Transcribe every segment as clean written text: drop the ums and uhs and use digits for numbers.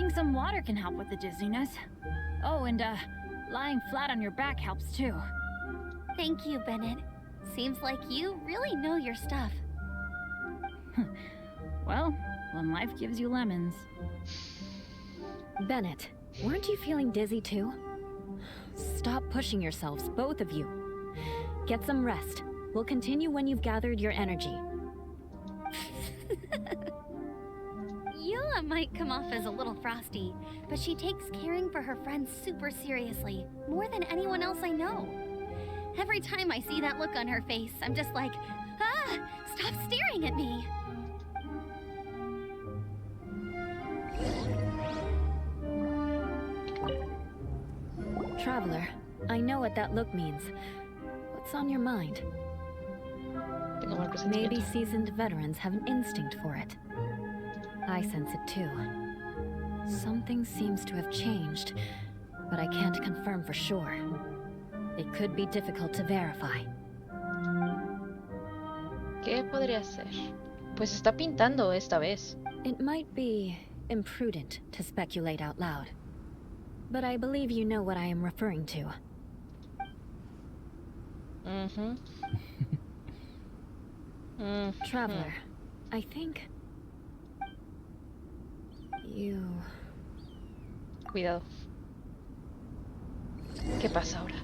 Drinking some water can help with the dizziness. Oh, and lying flat on your back helps too. Thank you, Bennett. Seems like you really know your stuff. Well, when life gives you lemons. Bennett, weren't you feeling dizzy too? Stop pushing yourselves, both of you. Get some rest. We'll continue when you've gathered your energy. Yula might come off as a little frosty, but she takes caring for her friends super seriously, more than anyone else I know. Every time I see that look on her face, I'm just like, ah, stop staring at me. Traveler, I know what that look means. What's on your mind? Maybe seasoned veterans have an instinct for it. I sense it too. Something seems to have changed, but I can't confirm for sure. It could be difficult to verify. ¿Qué podría ser? Pues está pintando esta vez. It might be imprudent to speculate out loud, but I believe you know what I am referring to. Traveler, I think... you... Cuidado. ¿Qué pasa ahora?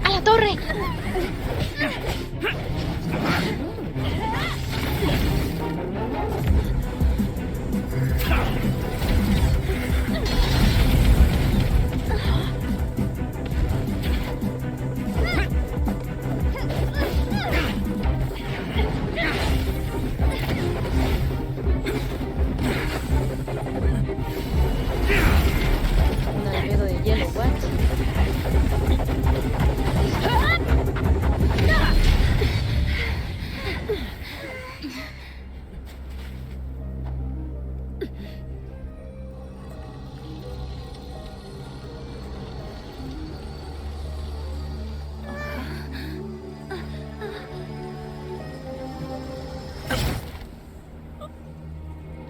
¡A la torre! Un albedo de hielo, what?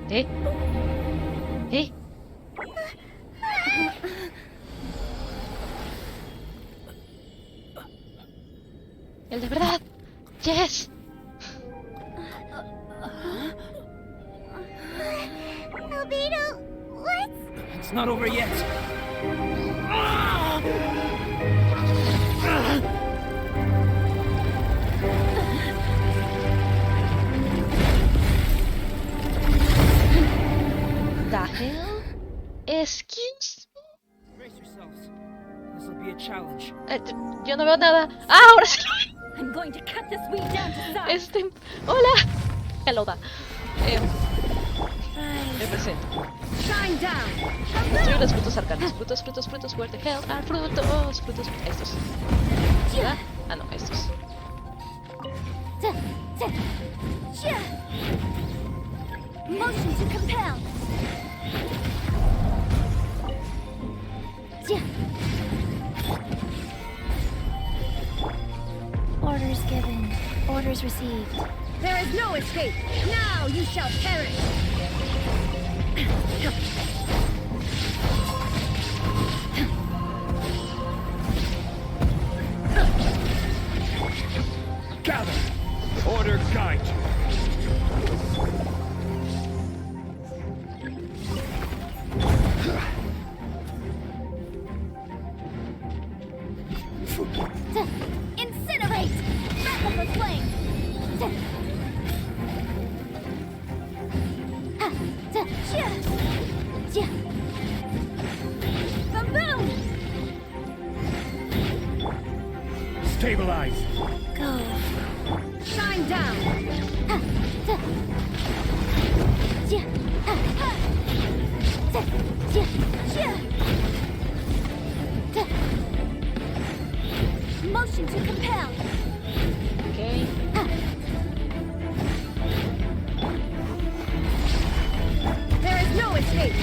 ¿Eh? ¿Eh? ¡El de verdad! ¡Yes! Albedo, what? It's not over yet. The hell? Excuse me? Brace yourselves. This will be a challenge. Yo no veo nada. ¡Ah, ahora sí! I'm going to cut this weed down to size. ¡Hola! Hello, da. Me presento. Shine down. Destruir los frutos arcanos. Frutos, frutos, frutos, where the hell are frutos? Frutos, estos. ¿Verdad? Ah, no, estos. Motion to compel. Orders given. Orders received. There is no escape. Now you shall perish. Gather. Order guide you. Incinerate! Battle the flame! Boom! Stabilize. Go. Shine down. Motion to compel. Okay. There is no escape.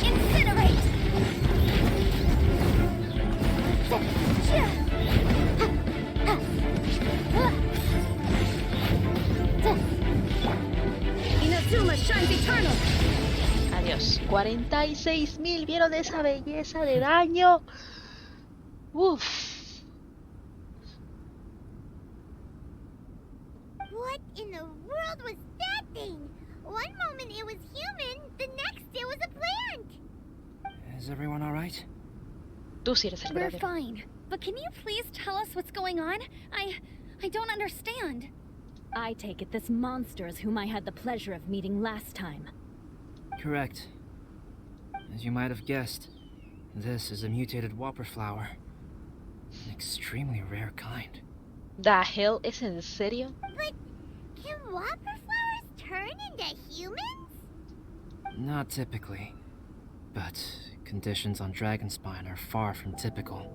Incinerate. Inazuma 96.000. ¿Vieron esa belleza de daño? Uff. What in the world was that thing? One moment it was human, the next it was a plant. Is everyone alright? Tú sí eres el We're verdadero. fine. But can you please tell us what's going on? I don't understand. I take it this monster is whom I had the pleasure of meeting last time. Correct. As you might have guessed, this is a mutated whopper flower. An extremely rare kind. ¿The hell? ¿Es en serio? But can whopper flowers turn into humans? Not typically, but conditions on Dragonspine are far from typical.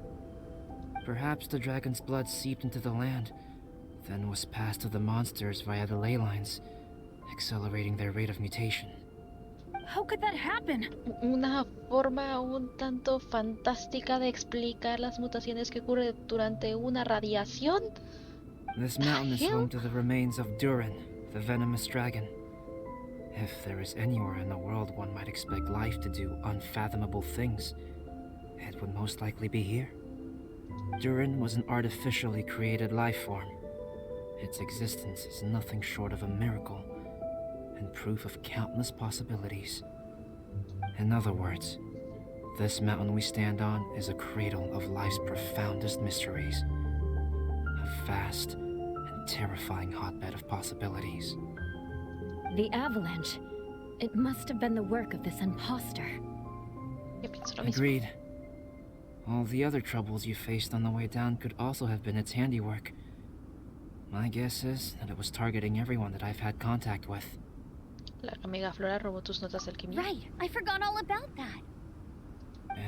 Perhaps the dragon's blood seeped into the land, then was passed to the monsters via the ley lines, accelerating their rate of mutation. How could that happen? Una forma un tanto fantástica de explicar las mutaciones que ocurren durante una radiación. This mountain is home to the remains of Durin, the venomous dragon. If there is anywhere in the world one might expect life to do unfathomable things, it would most likely be here. Durin was an artificially created life form. Its existence is nothing short of a miracle, and proof of countless possibilities. In other words, this mountain we stand on is a cradle of life's profoundest mysteries. A vast and terrifying hotbed of possibilities. The avalanche. It must have been the work of this imposter. Yo pienso lo mismo. Agreed. All the other troubles you faced on the way down could also have been its handiwork. My guess is that it was targeting everyone that I've had contact with. La amiga Flora robó tus notas de alquimia. Right, I forgot all about that.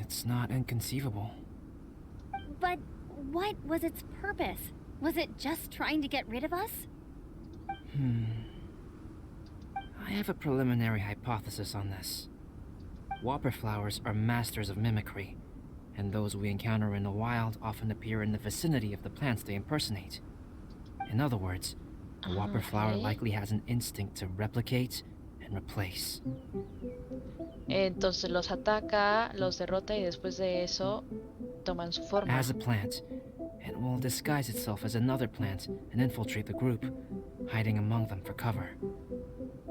It's not inconceivable. But what was its purpose? Was it just trying to get rid of us? I have a preliminary hypothesis on this. Whopper flowers are masters of mimicry, and those we encounter in the wild often appear in the vicinity of the plants they impersonate. In other words, a whopper flower Okay. likely has an instinct to replicate and replace. Entonces los ataca, los derrota y después de eso toman su forma. As a plant, it will disguise itself as another plant and infiltrate the group, hiding among them for cover.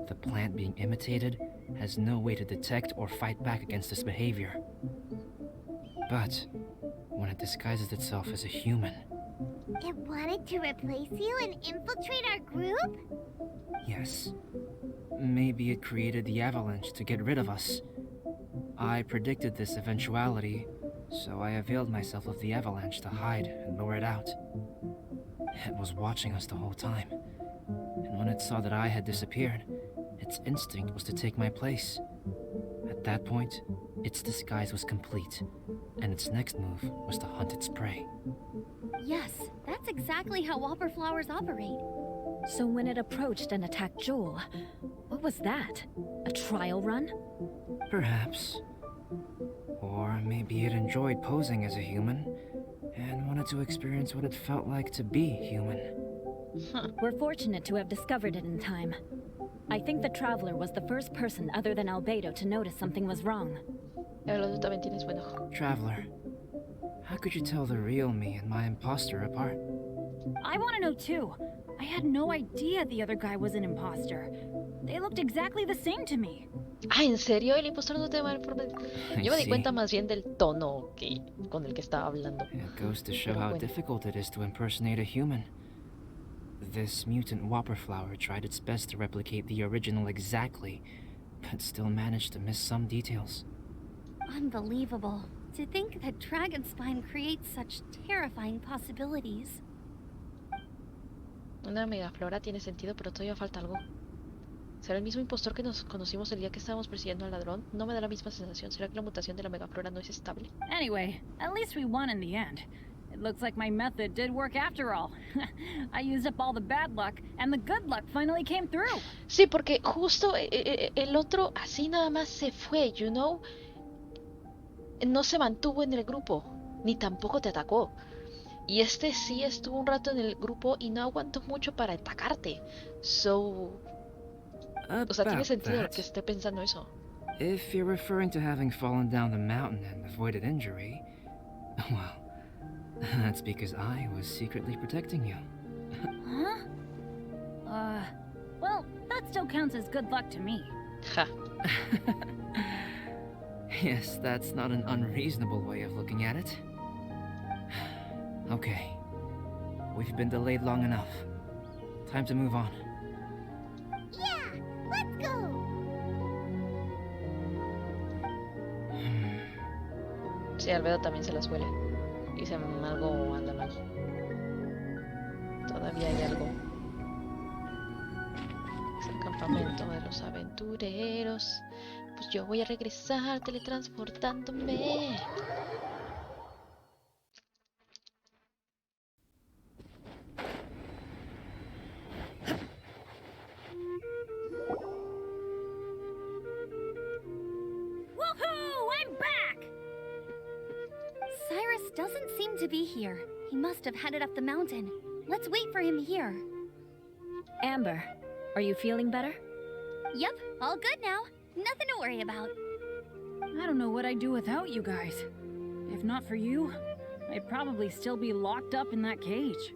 The plant being imitated has no way to detect or fight back against this behavior. But when it disguises itself as a human, It wanted to replace you and infiltrate our group? yes, maybe it created the avalanche to get rid of us. I predicted this eventuality, so I availed myself of the avalanche to hide and lure it out. It was watching us the whole time, and when it saw that I had disappeared, its instinct was to take my place. At that point, its disguise was complete, and its next move was to hunt its prey. Yes, that's exactly how whopper flowers operate. So when it approached and attacked Joel, what was that? A trial run? Perhaps. Or maybe it enjoyed posing as a human, and wanted to experience what it felt like to be human. We're fortunate to have discovered it in time. I think the Traveler was the first person other than Albedo to notice something was wrong. Tú también tienes buen ojo. Traveler, how could you tell the real me and my imposter apart? I want to know too. I had no idea the other guy was an imposter. They looked exactly the same to me. Ah, ¿en serio? El impostor no te va a forma. Yo me di Sí. cuenta más bien del tono con el que estaba hablando. It goes to show Pero how bueno. difficult it is to impersonate a human. This mutant whopper flower tried its best to replicate the original exactly, but still managed to miss some details. Unbelievable. To think that Dragonspine creates such terrifying possibilities. Una mega flora tiene sentido, pero todavía falta algo. ¿Será el mismo impostor que nos conocimos el día que estábamos persiguiendo al ladrón? No me da la misma sensación. ¿Será que la mutación de la megaflora no es estable? Anyway, at least we won in the end. It looks like my method did work after all. I used up all the bad luck, and the good luck finally came through. Sí, porque justo el otro así nada más se fue, you know? No se mantuvo en el grupo, ni tampoco te atacó. Y este sí estuvo un rato en el grupo y no aguantó mucho para atacarte. So... O sea, tiene About sentido that. que esté pensando eso. If you're referring to having fallen down the mountain and avoided injury, well, that's because I was secretly protecting you. Huh? Well, that still counts as good luck to me. Ja. Yes, that's not an unreasonable way of looking at it. Okay. We've been delayed long enough. Time to move on. Yeah, let's go. Sí, Albedo también se las huele. Dice algo anda mal. Todavía hay algo. Es el campamento de los aventureros. Pues yo voy a regresar teletransportándome. Woohoo! I'm back! Cyrus doesn't seem to be here. He must have headed up the mountain. Let's wait for him here. Amber, are you feeling better? Yep, all good now. Nothing to worry about. I don't know what I'd do without you guys. If not for you, I'd probably still be locked up in that cage.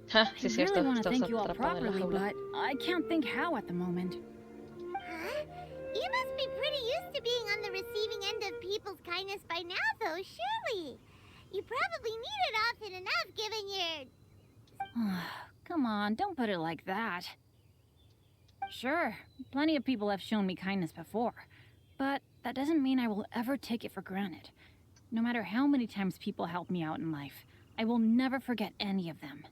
Ja, sí, es I cierto. really want to Estás thank you all atrapado en la properly, jaula. but I can't think how at the moment. Huh? You must be pretty used to being on the receiving end of people's kindness by now, though, surely. You probably need it often enough given your... Come on, don't put it like that. Sure, plenty of people have shown me kindness before, but that doesn't mean I will ever take it for granted. No matter how many times people help me out in life, I will never forget any of them.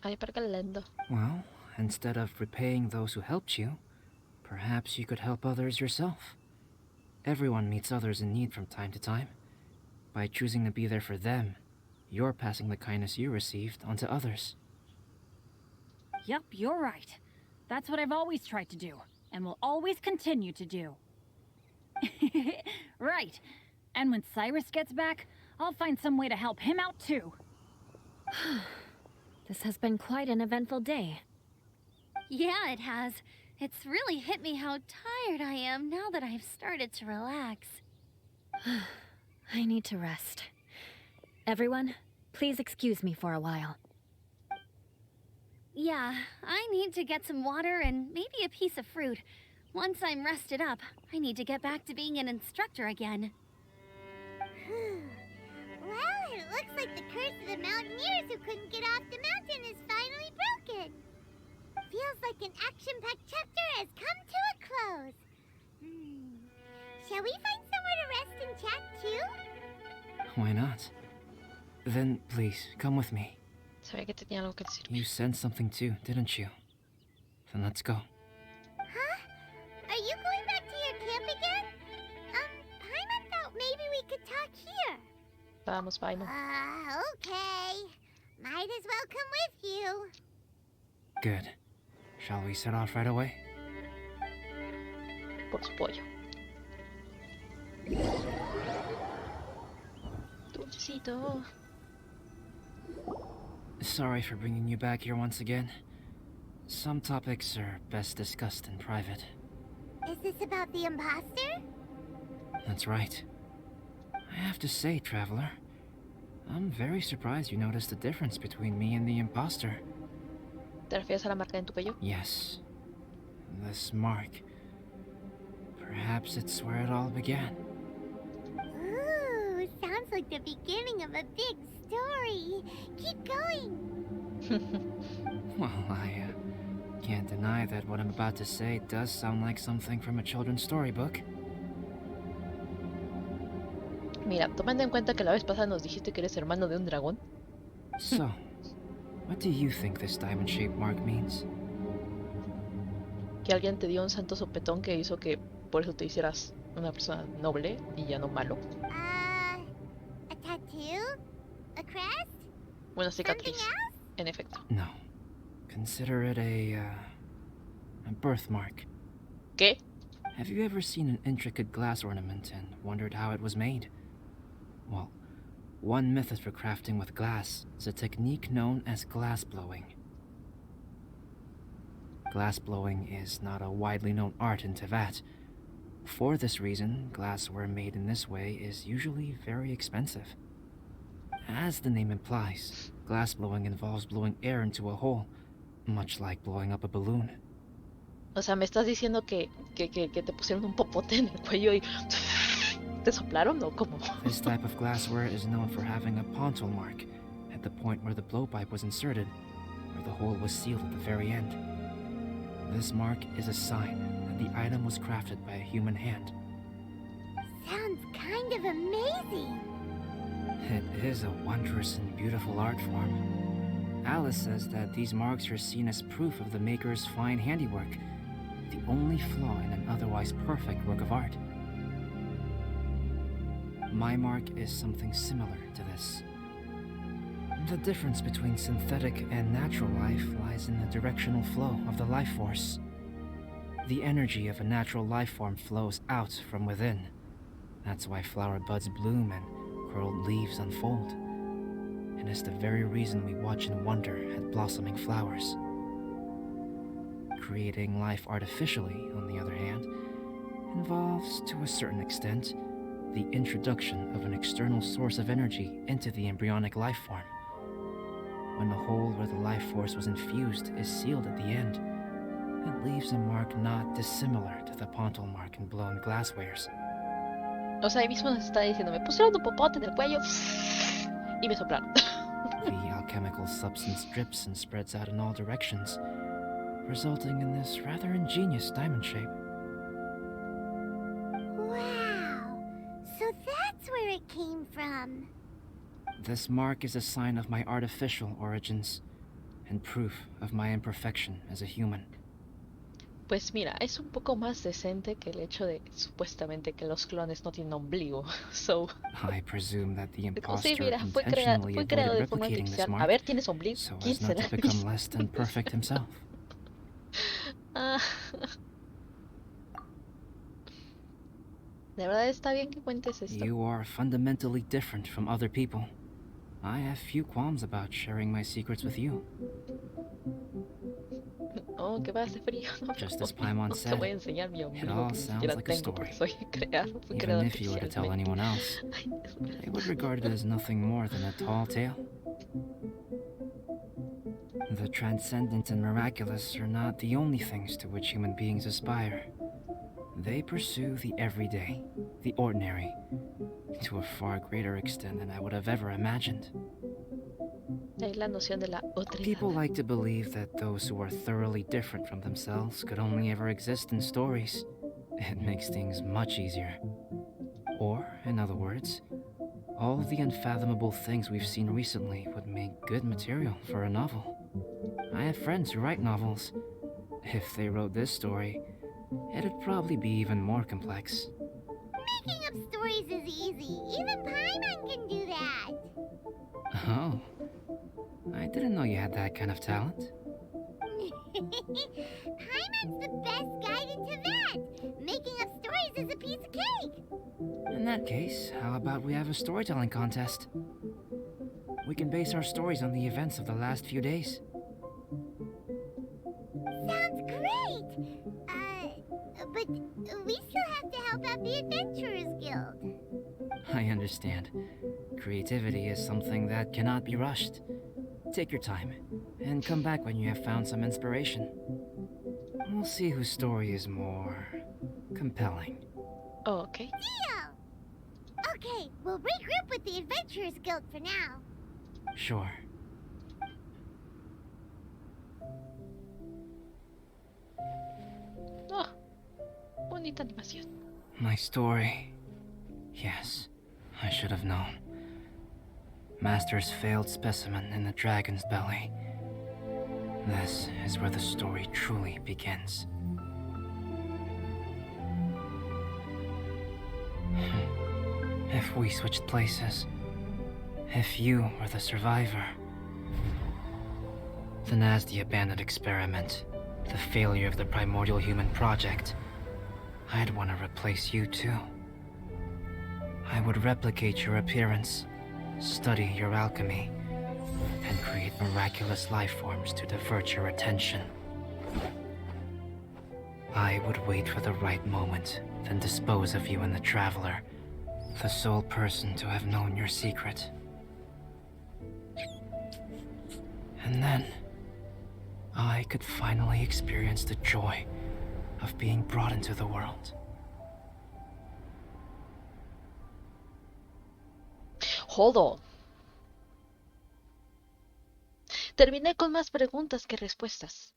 Ay, para qué lindo. Well, instead of repaying those who helped you, perhaps you could help others yourself. Everyone meets others in need from time to time. By choosing to be there for them, you're passing the kindness you received onto others. Yep, you're right. That's what I've always tried to do, and will always continue to do. Right. And when Cyrus gets back, I'll find some way to help him out too. This has been quite an eventful day. Yeah, it has. It's really hit me how tired I am now that I've started to relax. I need to rest. Everyone, please excuse me for a while. Yeah, I need to get some water and maybe a piece of fruit. Once I'm rested up, I need to get back to being an instructor again. Well, it looks like the curse of the mountaineers who couldn't get off the mountain is finally broken. Feels like an action-packed chapter has come to a close. Shall we find somewhere to rest and chat too? Why not? Then, please, come with me. Sabía que tenía algo que decir. You sensed something too, didn't you? Then let's go. Huh? Are you going back to your camp again? Paimon thought maybe we could talk here. Vamos, Paimon. Okay. Might as well come with you. Good. Shall we set off right away? Por su pollo. Dulcecito. Sorry for bringing you back here once again. Some topics are best discussed in private. Is this about the imposter? That's right. I have to say, Traveler, I'm very surprised you noticed the difference between me and the imposter. ¿Te refieres a la marca en tu cuello? Yes. This mark. Perhaps it's where it all began. Ooh, sounds like the beginning of a big story. Keep going. Well, I can't deny that what I'm about to say does sound like something from a children's storybook. Mira, tomando en cuenta que la vez pasada nos dijiste que eres hermano de un dragón. So, what do you think this diamond-shaped mark means? Que alguien te dio un santo sopetón que hizo que por eso te hicieras una persona noble y ya no malo. A tattoo? A crest? Una Something cicatriz, else? en efecto. No. Consider it a birthmark. ¿Qué? Have you ever seen an intricate glass ornament and wondered how it was made? Well, one method for crafting with glass is a technique known as glass blowing. Glass blowing is not a widely known art in Teyvat, For this reason, glassware made in this way is usually very expensive. As the name implies, glass blowing involves blowing air into a hole, much like blowing up a balloon. O sea, me estás diciendo que te pusieron un popote en el cuello y te soplaron o cómo? This type of glassware is known for having a pontal mark at the point where the blowpipe was inserted, where the hole was sealed at the very end. This mark is a sign that the item was crafted by a human hand. Sounds kind of amazing. It is a wondrous and beautiful art form. Alice says that these marks are seen as proof of the maker's fine handiwork, the only flaw in an otherwise perfect work of art. My mark is something similar to this. The difference between synthetic and natural life lies in the directional flow of the life force. The energy of a natural life form flows out from within. That's why flower buds bloom and curled leaves unfold. And it's the very reason we watch and wonder at blossoming flowers. Creating life artificially, on the other hand, involves, to a certain extent, the introduction of an external source of energy into the embryonic life form. When the hole where the life force was infused is sealed at the end, it leaves a mark not dissimilar to the pontal mark in blown glasswares. O sea, ahí mismo nos está diciendo, me pusieron un popote en el cuello y me soplaron. The alchemical substance drips and spreads out in all directions, resulting in this rather ingenious diamond shape. Wow. So that's where it came from. This mark is a sign of my artificial origins, and proof of my imperfection as a human. Pues mira, es un poco más decente que el hecho de supuestamente que los clones no tienen ombligo. So, I presume that the sí, imposter mira, fue intentionally creado avoided de forma replicating this artificial. A mark ver, ¿tienes ombligo? so ¿Quién as not será? to become less than perfect himself. Ah. De verdad está bien que cuentes esto. You are fundamentally different from other people. I have few qualms about sharing my secrets with you. Oh, que va a hacer frío. No, Just no, as Paimon no te said, voy a enseñar mi it ombligo all que ni sounds siquiera like a tengo porque story. soy creado, fui Even creado if you were to tell artificialmente. anyone else, Ay, Dios they mío. would regard it as nothing more than a tall tale. The transcendent and miraculous are not the only things to which human beings aspire. They pursue the everyday, the ordinary, to a far greater extent than I would have ever imagined. Hay la noción de la otredad. People like to believe that those who are thoroughly different from themselves could only ever exist in stories. It makes things much easier. Or, in other words, all of the unfathomable things we've seen recently would make good material for a novel. I have friends who write novels. If they wrote this story, it'd probably be even more complex. Making up stories is easy. Even Paimon can do that. Oh, I didn't know you had that kind of talent. Paimon's the best guide into that. Making up stories is a piece of cake. In that case, how about we have a storytelling contest? We can base our stories on the events of the last few days. Sounds great. But we still have to help out the Adventurers Guild. I understand. Creativity is something that cannot be rushed. Take your time, and come back when you have found some inspiration. We'll see whose story is more compelling. Oh, ok. Deal! Okay, we'll regroup with the Adventurers Guild for now. Sure. Oh, bonita animación. My story. Yes, I should have known. Master's failed specimen in the dragon's belly. This is where the story truly begins. If we switched places, if you were the survivor, then as the abandoned experiment, the failure of the primordial human project, I'd want to replace you too. I would replicate your appearance, study your alchemy, and create miraculous life forms to divert your attention. I would wait for the right moment then dispose of you and the Traveler, the sole person to have known your secret. And then, I could finally experience the joy of being brought into the world. Hold on. Terminé con más preguntas que respuestas.